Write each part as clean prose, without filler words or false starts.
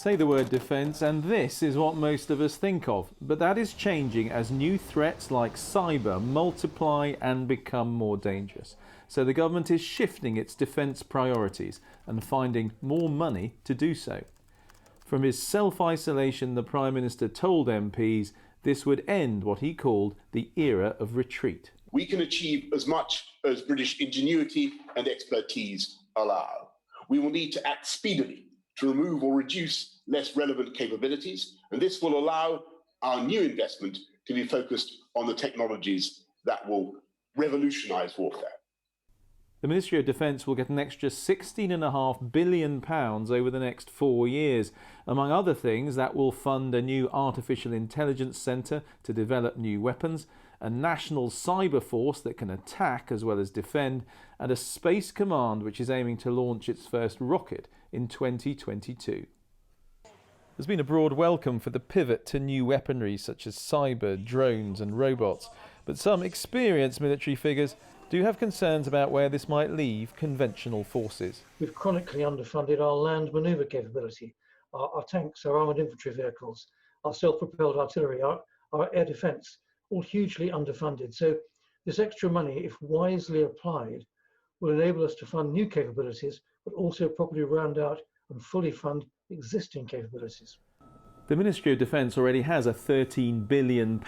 Say the word defence and this is what most of us think of, but that is changing as new threats like cyber multiply and become more dangerous. So the government is shifting its defence priorities and finding more money to do so. From his self-isolation, the Prime Minister told MPs this would end what he called the era of retreat. We can achieve as much as British ingenuity and expertise allow. We will need to act speedily to remove or reduce less relevant capabilities, and this will allow our new investment to be focused on the technologies that will revolutionise warfare. The Ministry of Defence will get an extra £16.5 billion over the next 4 years. Among other things, that will fund a new artificial intelligence centre to develop new weapons, a national cyber force that can attack as well as defend, and a space command which is aiming to launch its first rocket in 2022. There's been a broad welcome for the pivot to new weaponry such as cyber, drones and robots, but some experienced military figures do have concerns about where this might leave conventional forces. We've chronically underfunded our land manoeuvre capability, our tanks, our armoured infantry vehicles, our self-propelled artillery, our air defence, all hugely underfunded. So this extra money, if wisely applied, will enable us to fund new capabilities, but also properly round out and fully fund existing capabilities. The Ministry of Defence already has a £13 billion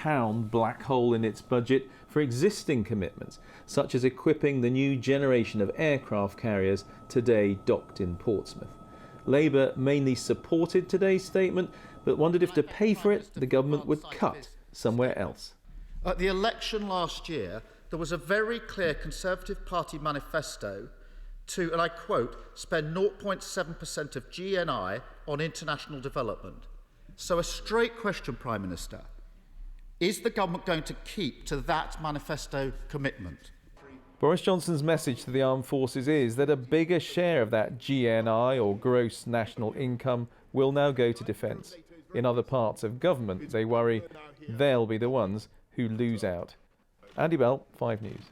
black hole in its budget for existing commitments, such as equipping the new generation of aircraft carriers today docked in Portsmouth. Labour mainly supported today's statement, but wondered if to pay for it, the government would cut somewhere else. At the election last year, there was a very clear Conservative Party manifesto to, and I quote, spend 0.7% of GNI on international development. So a straight question, Prime Minister. Is the government going to keep to that manifesto commitment? Boris Johnson's message to the armed forces is that a bigger share of that GNI or gross national income will now go to defence. In other parts of government, they worry they'll be the ones who lose out. Andy Bell, 5 News.